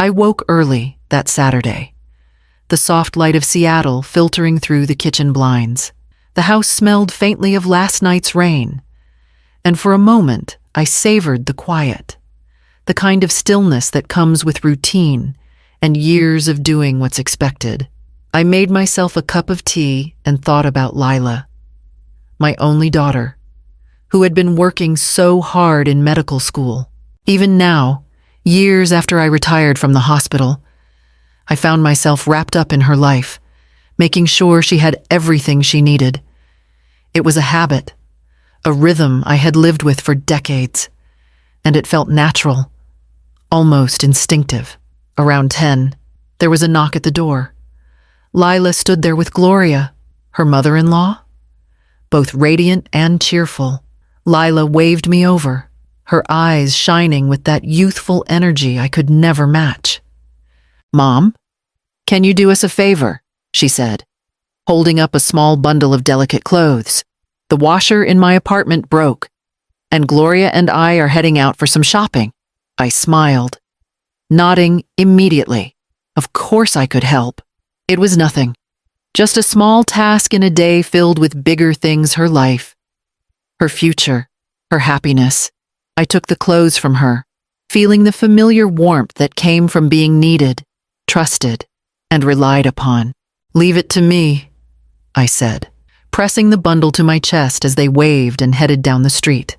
I woke early that Saturday, the soft light of Seattle filtering through the kitchen blinds. The house smelled faintly of last night's rain, and for a moment I savored the quiet, the kind of stillness that comes with routine and years of doing what's expected. I made myself a cup of tea and thought about Lila, my only daughter, who had been working so hard in medical school. Even now, years after I retired from the hospital, I found myself wrapped up in her life, making sure she had everything she needed. It was a habit, a rhythm I had lived with for decades, and it felt natural, almost instinctive. Around 10, there was a knock at the door. Lila stood there with Gloria, her mother-in-law, both radiant and cheerful. Lila waved me over, her eyes shining with that youthful energy I could never match. "Mom, can you do us a favor?" she said, holding up a small bundle of delicate clothes. "The washer in my apartment broke, and Gloria and I are heading out for some shopping." I smiled, nodding immediately. Of course I could help. It was nothing, just a small task in a day filled with bigger things: her life, her future, her happiness. I took the clothes from her, feeling the familiar warmth that came from being needed, trusted, and relied upon. "Leave it to me," I said, pressing the bundle to my chest as they waved and headed down the street,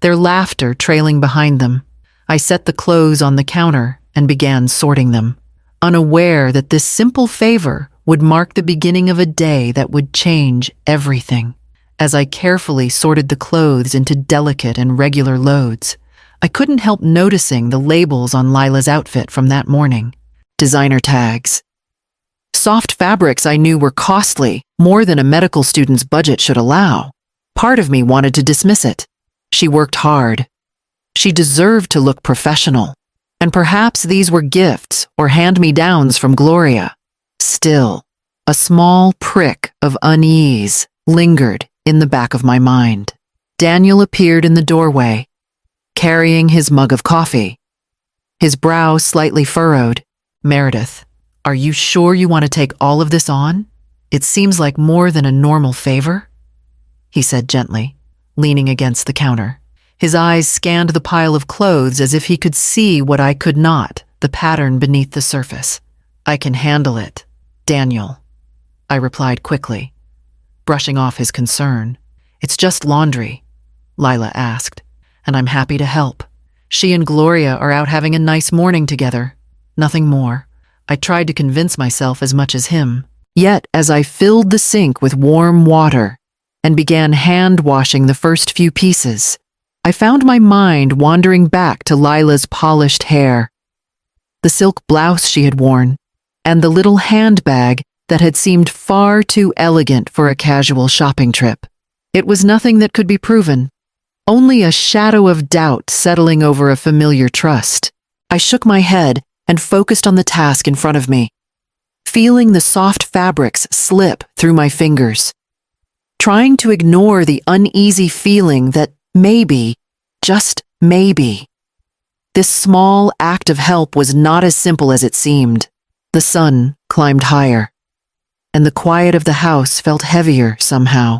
their laughter trailing behind them. I set the clothes on the counter and began sorting them, unaware that this simple favor would mark the beginning of a day that would change everything. As I carefully sorted the clothes into delicate and regular loads, I couldn't help noticing the labels on Lila's outfit from that morning. Designer tags. Soft fabrics I knew were costly, more than a medical student's budget should allow. Part of me wanted to dismiss it. She worked hard. She deserved to look professional. And perhaps these were gifts or hand-me-downs from Gloria. Still, a small prick of unease lingered in the back of my mind. Daniel appeared in the doorway, carrying his mug of coffee, his brow slightly furrowed. "Meredith, are you sure you want to take all of this on? It seems like more than a normal favor," he said gently, leaning against the counter. His eyes scanned the pile of clothes as if he could see what I could not, the pattern beneath the surface. "I can handle it, Daniel," I replied quickly, brushing off his concern. "It's just laundry," Lila asked, "and I'm happy to help. She and Gloria are out having a nice morning together. Nothing more." I tried to convince myself as much as him. Yet, as I filled the sink with warm water and began hand-washing the first few pieces, I found my mind wandering back to Lila's polished hair, the silk blouse she had worn, and the little handbag that had seemed far too elegant for a casual shopping trip. It was nothing that could be proven, only a shadow of doubt settling over a familiar trust. I shook my head and focused on the task in front of me, feeling the soft fabrics slip through my fingers, trying to ignore the uneasy feeling that maybe, just maybe, this small act of help was not as simple as it seemed. The sun climbed higher, and the quiet of the house felt heavier somehow,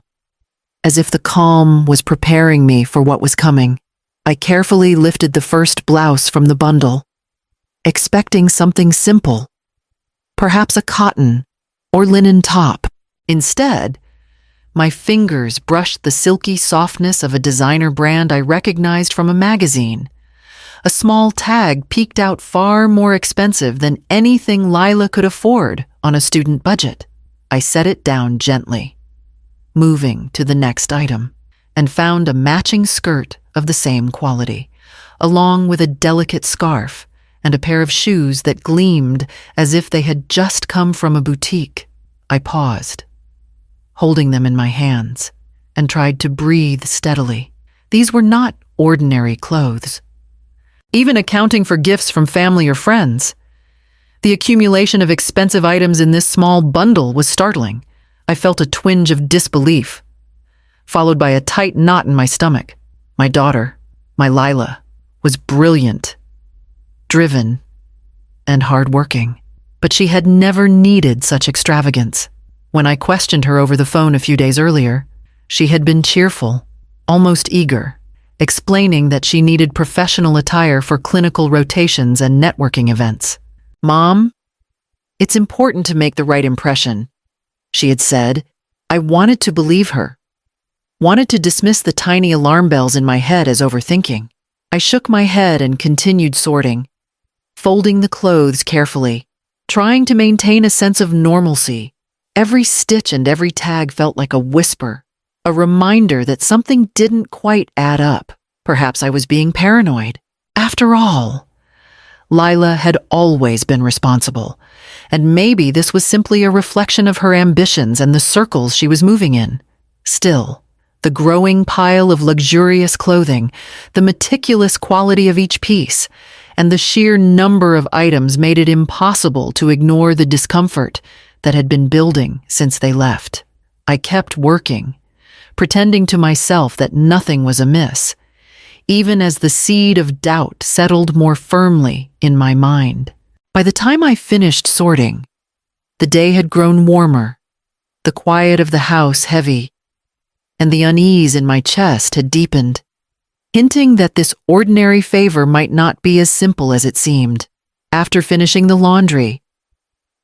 as if the calm was preparing me for what was coming. I carefully lifted the first blouse from the bundle, expecting something simple, perhaps a cotton or linen top. Instead, my fingers brushed the silky softness of a designer brand I recognized from a magazine. A small tag peeked out far more expensive than anything Lila could afford on a student budget. I set it down gently, moving to the next item, and found a matching skirt of the same quality, along with a delicate scarf and a pair of shoes that gleamed as if they had just come from a boutique. I paused, holding them in my hands, and tried to breathe steadily. These were not ordinary clothes. Even accounting for gifts from family or friends, the accumulation of expensive items in this small bundle was startling. I felt a twinge of disbelief, followed by a tight knot in my stomach. My daughter, my Lila, was brilliant, driven, and hardworking. But she had never needed such extravagance. When I questioned her over the phone a few days earlier, she had been cheerful, almost eager, explaining that she needed professional attire for clinical rotations and networking events. "Mom, it's important to make the right impression," she had said. I wanted to believe her, wanted to dismiss the tiny alarm bells in my head as overthinking. I shook my head and continued sorting, folding the clothes carefully, trying to maintain a sense of normalcy. Every stitch and every tag felt like a whisper, a reminder that something didn't quite add up. Perhaps I was being paranoid. After all, Lila had always been responsible, and maybe this was simply a reflection of her ambitions and the circles she was moving in. Still, the growing pile of luxurious clothing, the meticulous quality of each piece, and the sheer number of items made it impossible to ignore the discomfort that had been building since they left. I kept working, pretending to myself that nothing was amiss, even as the seed of doubt settled more firmly in my mind. By the time I finished sorting, the day had grown warmer, the quiet of the house heavy, and the unease in my chest had deepened, hinting that this ordinary favor might not be as simple as it seemed. After finishing the laundry,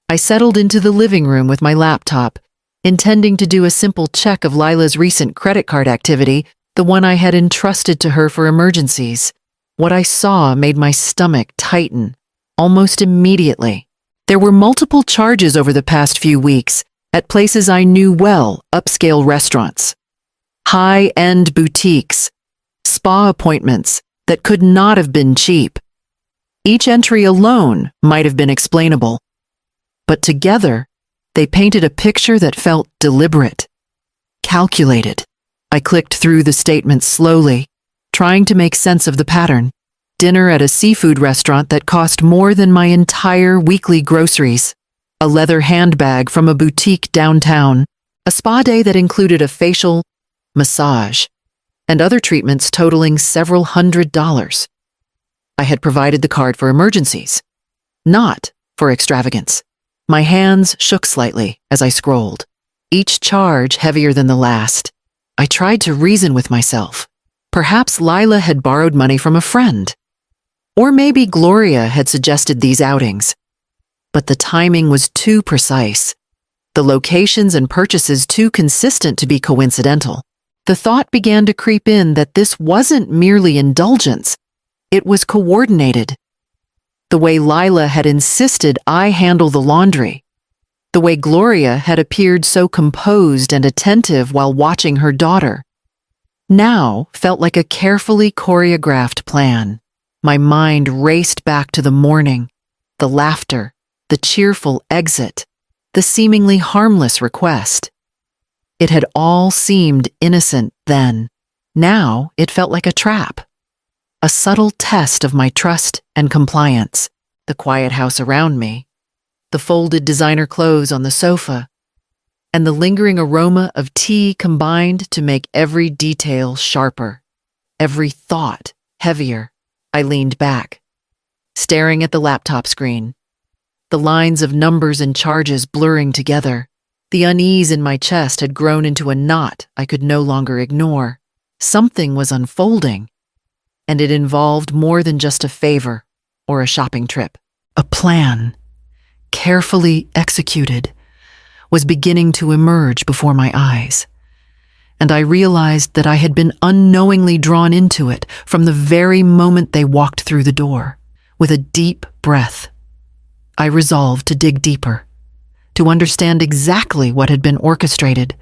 I settled into the living room with my laptop, intending to do a simple check of Lila's recent credit card activity, the one I had entrusted to her for emergencies. What I saw made my stomach tighten almost immediately. There were multiple charges over the past few weeks at places I knew well: upscale restaurants, high-end boutiques, spa appointments that could not have been cheap. Each entry alone might have been explainable, but together they painted a picture that felt deliberate, calculated. I clicked through the statements slowly, trying to make sense of the pattern. Dinner at a seafood restaurant that cost more than my entire weekly groceries, a leather handbag from a boutique downtown, a spa day that included a facial, massage, and other treatments totaling several $100s. I had provided the card for emergencies, not for extravagance. My hands shook slightly as I scrolled, each charge heavier than the last. I tried to reason with myself. Perhaps Lila had borrowed money from a friend. Or maybe Gloria had suggested these outings. But the timing was too precise, the locations and purchases too consistent to be coincidental. The thought began to creep in that this wasn't merely indulgence, it was coordinated. The way Lila had insisted I handle the laundry, the way Gloria had appeared so composed and attentive while watching her daughter, now felt like a carefully choreographed plan. My mind raced back to the morning, the laughter, the cheerful exit, the seemingly harmless request. It had all seemed innocent then. Now it felt like a trap, a subtle test of my trust and compliance. The quiet house around me, the folded designer clothes on the sofa, and the lingering aroma of tea combined to make every detail sharper, every thought heavier. I leaned back, staring at the laptop screen, the lines of numbers and charges blurring together. The unease in my chest had grown into a knot I could no longer ignore. Something was unfolding, and it involved more than just a favor or a shopping trip. A plan, carefully executed, was beginning to emerge before my eyes, and I realized that I had been unknowingly drawn into it from the very moment they walked through the door. With a deep breath, I resolved to dig deeper, to understand exactly what had been orchestrated,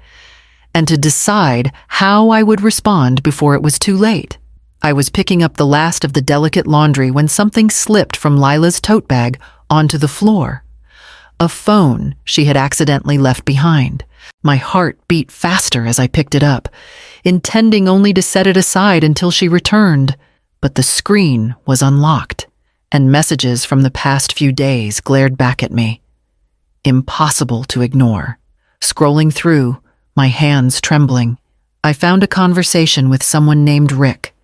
and to decide how I would respond before it was too late. I was picking up the last of the delicate laundry when something slipped from Lila's tote bag onto the floor. A phone she had accidentally left behind. My heart beat faster as I picked it up, intending only to set it aside until she returned. But the screen was unlocked, and messages from the past few days glared back at me. Impossible to ignore. Scrolling through, my hands trembling, I found a conversation with someone named Rick.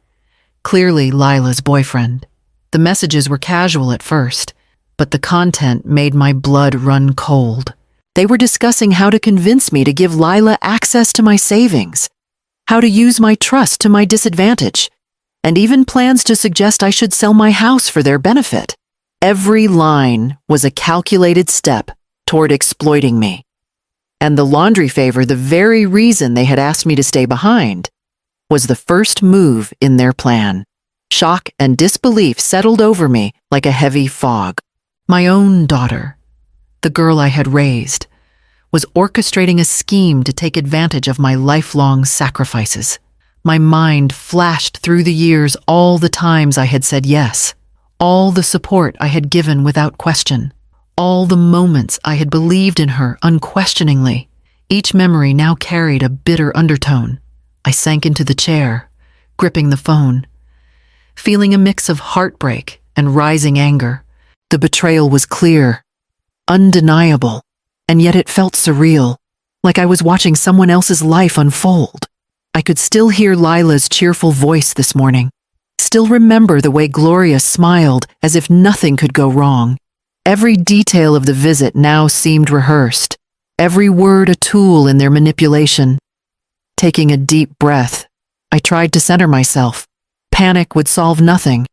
Clearly Lila's boyfriend. The messages were casual at first, but the content made my blood run cold. They were discussing how to convince me to give Lila access to my savings, how to use my trust to my disadvantage, and even plans to suggest I should sell my house for their benefit. Every line was a calculated step toward exploiting me. And the laundry favor, the very reason they had asked me to stay behind, was the first move in their plan. Shock and disbelief settled over me like a heavy fog. My own daughter, the girl I had raised, was orchestrating a scheme to take advantage of my lifelong sacrifices. My mind flashed through the years all the times I had said yes, all the support I had given without question, all the moments I had believed in her unquestioningly. Each memory now carried a bitter undertone. I sank into the chair, gripping the phone, feeling a mix of heartbreak and rising anger. The betrayal was clear, undeniable, and yet it felt surreal, like I was watching someone else's life unfold. I could still hear Lila's cheerful voice this morning, still remember the way Gloria smiled as if nothing could go wrong. Every detail of the visit now seemed rehearsed, every word a tool in their manipulation. Taking a deep breath, I tried to center myself. Panic would solve nothing.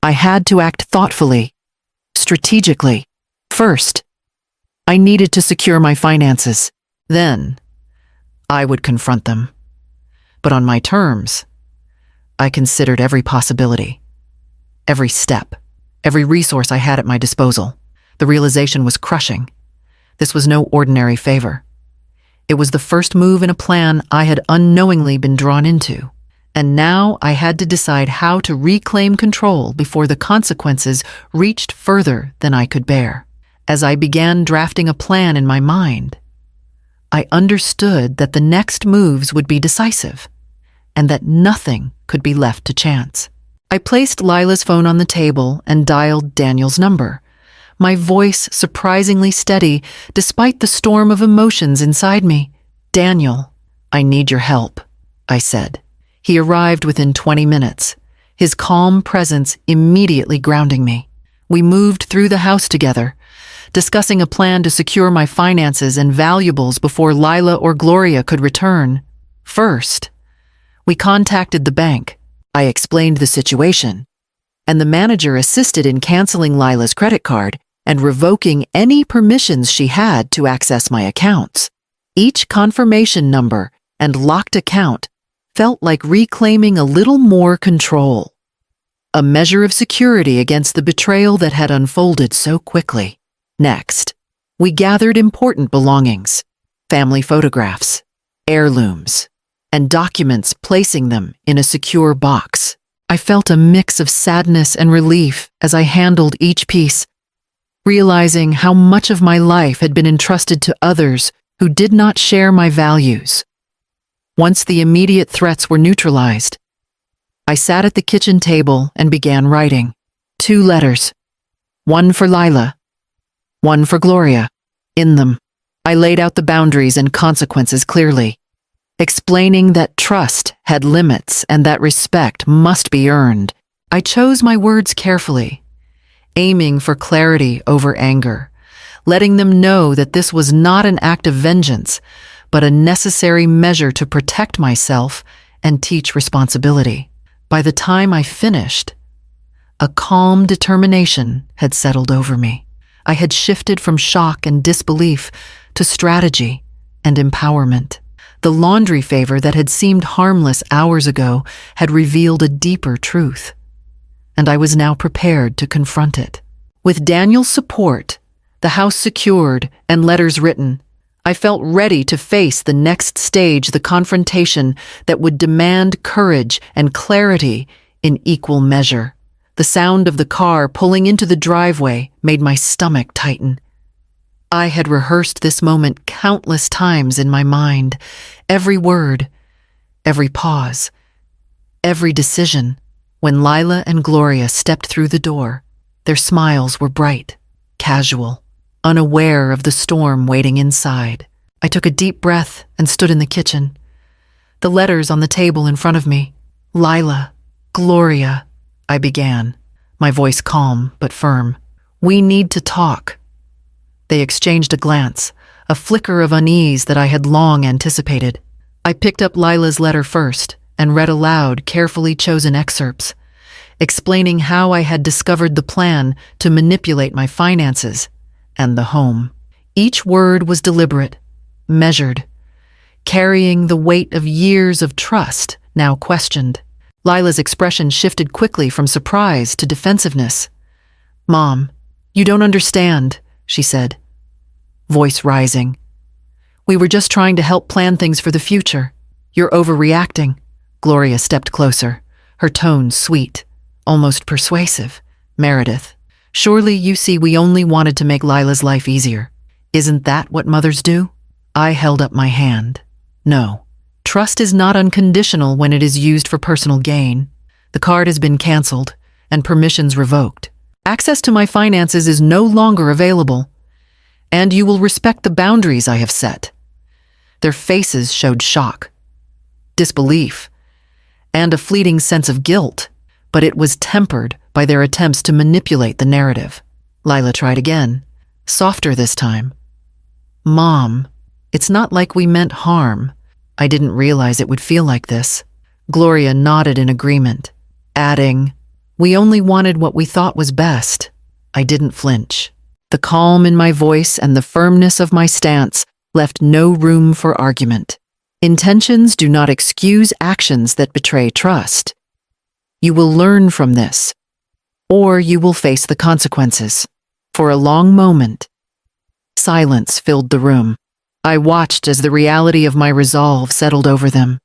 I had to act thoughtfully, strategically. First, I needed to secure my finances. Then, I would confront them. But on my terms, I considered every possibility, every step, every resource I had at my disposal. The realization was crushing. This was no ordinary favor. It was the first move in a plan I had unknowingly been drawn into. And now I had to decide how to reclaim control before the consequences reached further than I could bear. As I began drafting a plan in my mind, I understood that the next moves would be decisive, and that nothing could be left to chance. I placed Lila's phone on the table and dialed Daniel's number, my voice surprisingly steady despite the storm of emotions inside me. "Daniel, I need your help," I said. He arrived within 20 minutes, his calm presence immediately grounding me. We moved through the house together, discussing a plan to secure my finances and valuables before Lila or Gloria could return. First, we contacted the bank. I explained the situation, and the manager assisted in canceling Lila's credit card and revoking any permissions she had to access my accounts. Each confirmation number and locked account felt like reclaiming a little more control, a measure of security against the betrayal that had unfolded so quickly. Next, we gathered important belongings, family photographs, heirlooms, and documents, placing them in a secure box. I felt a mix of sadness and relief as I handled each piece, realizing how much of my life had been entrusted to others who did not share my values. Once the immediate threats were neutralized, I sat at the kitchen table and began writing. 2 letters, one for Lila, one for Gloria. In them, I laid out the boundaries and consequences clearly, explaining that trust had limits and that respect must be earned. I chose my words carefully, aiming for clarity over anger, letting them know that this was not an act of vengeance, but a necessary measure to protect myself and teach responsibility. By the time I finished, a calm determination had settled over me. I had shifted from shock and disbelief to strategy and empowerment. The laundry favor that had seemed harmless hours ago had revealed a deeper truth, and I was now prepared to confront it. With Daniel's support, the house secured, and letters written, I felt ready to face the next stage, the confrontation that would demand courage and clarity in equal measure. The sound of the car pulling into the driveway made my stomach tighten. I had rehearsed this moment countless times in my mind, every word, every pause, every decision. When Lila and Gloria stepped through the door, their smiles were bright, casual, unaware of the storm waiting inside. I took a deep breath and stood in the kitchen, the letters on the table in front of me. "Lila, Gloria," I began, my voice calm but firm. We need to talk. They exchanged a glance, a flicker of unease that I had long anticipated. I picked up Lila's letter first and read aloud carefully chosen excerpts, explaining how I had discovered the plan to manipulate my finances and the home. Each word was deliberate, measured, carrying the weight of years of trust now questioned. Lila's expression shifted quickly from surprise to defensiveness. "Mom, you don't understand," she said, voice rising. "We were just trying to help plan things for the future. You're overreacting." Gloria stepped closer, her tone sweet, almost persuasive. "Meredith, surely you see we only wanted to make Lila's life easier. Isn't that what mothers do?" I held up my hand. "No. Trust is not unconditional when it is used for personal gain. The card has been canceled and permissions revoked. Access to my finances is no longer available, and you will respect the boundaries I have set." Their faces showed shock, disbelief, and a fleeting sense of guilt, but it was tempered by their attempts to manipulate the narrative. Lila tried again, softer this time. "Mom, it's not like we meant harm. I didn't realize it would feel like this." Gloria nodded in agreement, adding, "We only wanted what we thought was best." I didn't flinch. The calm in my voice and the firmness of my stance left no room for argument. Intentions do not excuse actions that betray trust. You will learn from this, or you will face the consequences. For a long moment, silence filled the room. I watched as the reality of my resolve settled over them.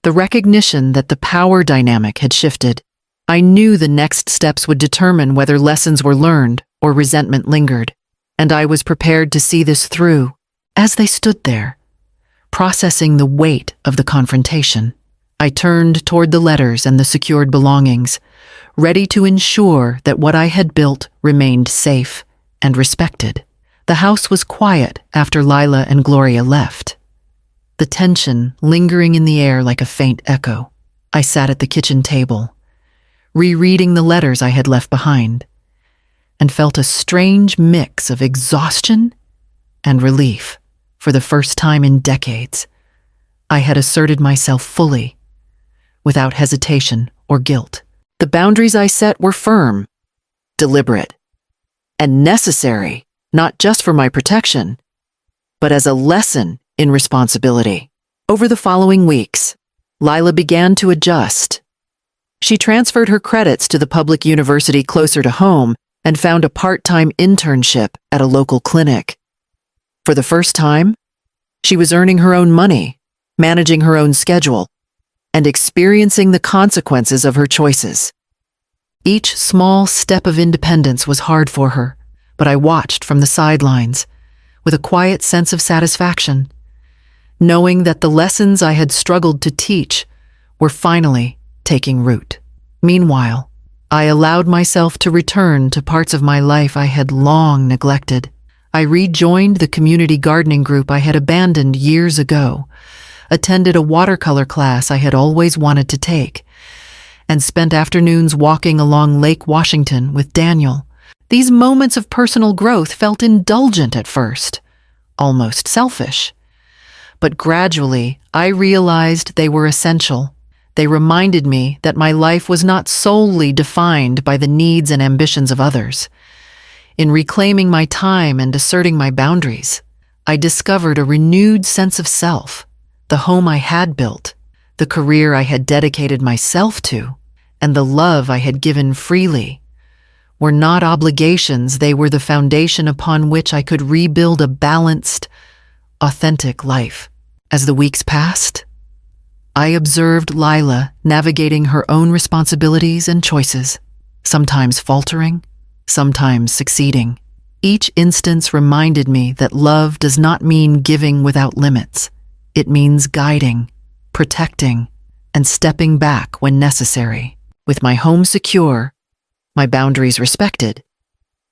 The recognition that the power dynamic had shifted. I knew the next steps would determine whether lessons were learned or resentment lingered, and I was prepared to see this through. As they stood there, processing the weight of the confrontation, I turned toward the letters and the secured belongings, ready to ensure that what I had built remained safe and respected. The house was quiet after Lila and Gloria left, the tension lingering in the air like a faint echo. I sat at the kitchen table, rereading the letters I had left behind, and felt a strange mix of exhaustion and relief. For the first time in decades, I had asserted myself fully, without hesitation or guilt. The boundaries I set were firm, deliberate, and necessary, not just for my protection, but as a lesson in responsibility. Over the following weeks, Lila began to adjust. She transferred her credits to the public university closer to home and found a part-time internship at a local clinic. For the first time, she was earning her own money, managing her own schedule, and experiencing the consequences of her choices. Each small step of independence was hard for her, but I watched from the sidelines with a quiet sense of satisfaction, knowing that the lessons I had struggled to teach were finally taking root. Meanwhile, I allowed myself to return to parts of my life I had long neglected. I rejoined the community gardening group I had abandoned years ago, attended a watercolor class I had always wanted to take, and spent afternoons walking along Lake Washington with Daniel. These moments of personal growth felt indulgent at first, almost selfish. But gradually, I realized they were essential. They reminded me that my life was not solely defined by the needs and ambitions of others. In reclaiming my time and asserting my boundaries, I discovered a renewed sense of self, the home I had built, the career I had dedicated myself to, and the love I had given freely were not obligations, they were the foundation upon which I could rebuild a balanced, authentic life. As the weeks passed, I observed Lila navigating her own responsibilities and choices, sometimes faltering, sometimes succeeding. Each instance reminded me that love does not mean giving without limits. It means guiding, protecting, and stepping back when necessary. With my home secure, my boundaries respected,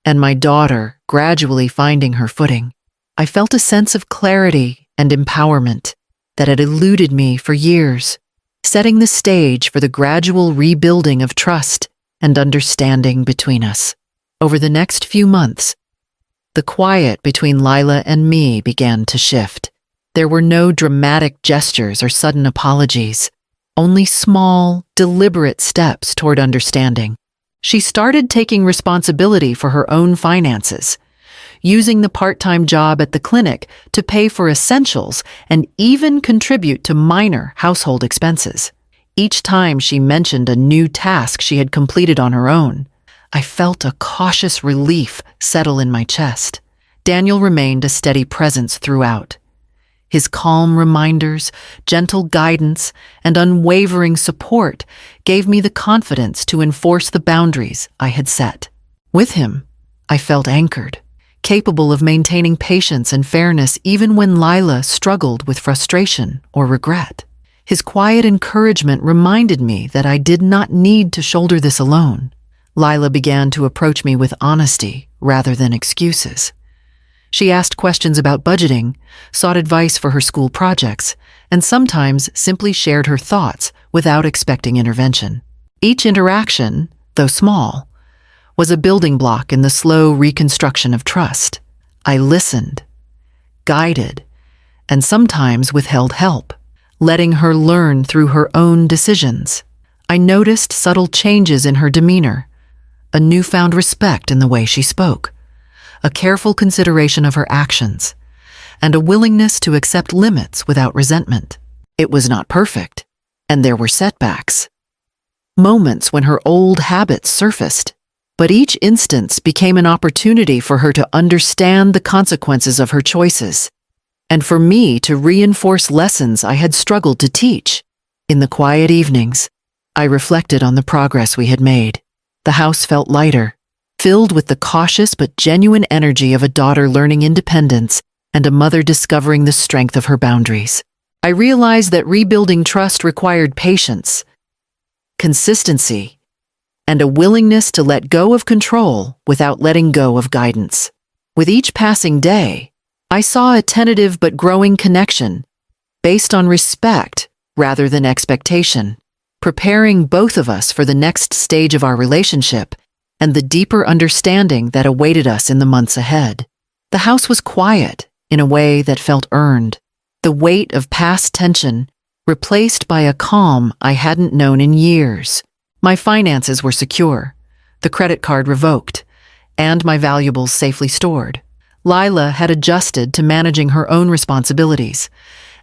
and my daughter gradually finding her footing, I felt a sense of clarity and empowerment that had eluded me for years, setting the stage for the gradual rebuilding of trust and understanding between us. Over the next few months, the quiet between Lila and me began to shift. There were no dramatic gestures or sudden apologies, only small, deliberate steps toward understanding. She started taking responsibility for her own finances, using the part-time job at the clinic to pay for essentials and even contribute to minor household expenses. Each time she mentioned a new task she had completed on her own, I felt a cautious relief settle in my chest. Daniel remained a steady presence throughout. His calm reminders, gentle guidance, and unwavering support gave me the confidence to enforce the boundaries I had set. With him, I felt anchored, capable of maintaining patience and fairness even when Lila struggled with frustration or regret. His quiet encouragement reminded me that I did not need to shoulder this alone. Lila began to approach me with honesty rather than excuses. She asked questions about budgeting, sought advice for her school projects, and sometimes simply shared her thoughts without expecting intervention. Each interaction, though small, was a building block in the slow reconstruction of trust. I listened, guided, and sometimes withheld help, letting her learn through her own decisions. I noticed subtle changes in her demeanor, a newfound respect in the way she spoke, a careful consideration of her actions, and a willingness to accept limits without resentment. It was not perfect, and there were setbacks, moments when her old habits surfaced, but each instance became an opportunity for her to understand the consequences of her choices, and for me to reinforce lessons I had struggled to teach. In the quiet evenings, I reflected on the progress we had made. The house felt lighter, filled with the cautious but genuine energy of a daughter learning independence and a mother discovering the strength of her boundaries. I realized that rebuilding trust required patience, consistency, and a willingness to let go of control without letting go of guidance. With each passing day, I saw a tentative but growing connection, based on respect rather than expectation, preparing both of us for the next stage of our relationship and the deeper understanding that awaited us in the months ahead. The house was quiet in a way that felt earned, the weight of past tension replaced by a calm I hadn't known in years. My finances were secure, the credit card revoked, and my valuables safely stored. Lila had adjusted to managing her own responsibilities,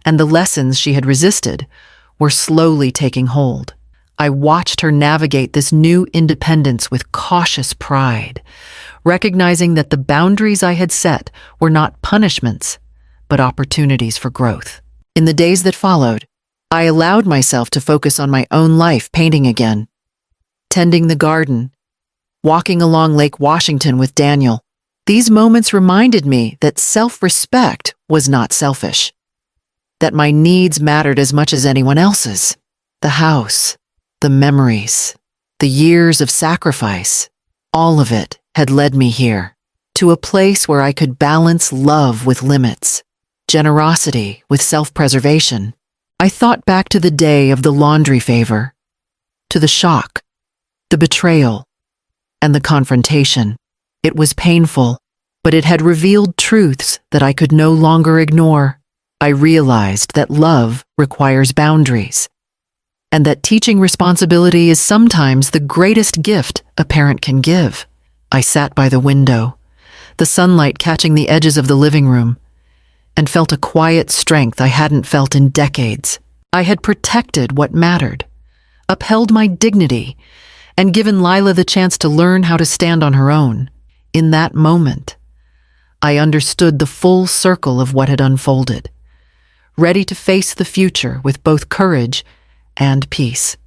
and the lessons she had resisted were slowly taking hold. I watched her navigate this new independence with cautious pride, recognizing that the boundaries I had set were not punishments, but opportunities for growth. In the days that followed, I allowed myself to focus on my own life painting again, tending the garden, walking along Lake Washington with Daniel. These moments reminded me that self-respect was not selfish, that my needs mattered as much as anyone else's. The house, the memories, the years of sacrifice, all of it had led me here, to a place where I could balance love with limits, generosity with self-preservation. I thought back to the day of the laundry favor, to the shock, the betrayal, and the confrontation. It was painful, but it had revealed truths that I could no longer ignore. I realized that love requires boundaries, and that teaching responsibility is sometimes the greatest gift a parent can give. I sat by the window, the sunlight catching the edges of the living room, and felt a quiet strength I hadn't felt in decades. I had protected what mattered, upheld my dignity, and given Lila the chance to learn how to stand on her own. In that moment, I understood the full circle of what had unfolded, ready to face the future with both courage and peace.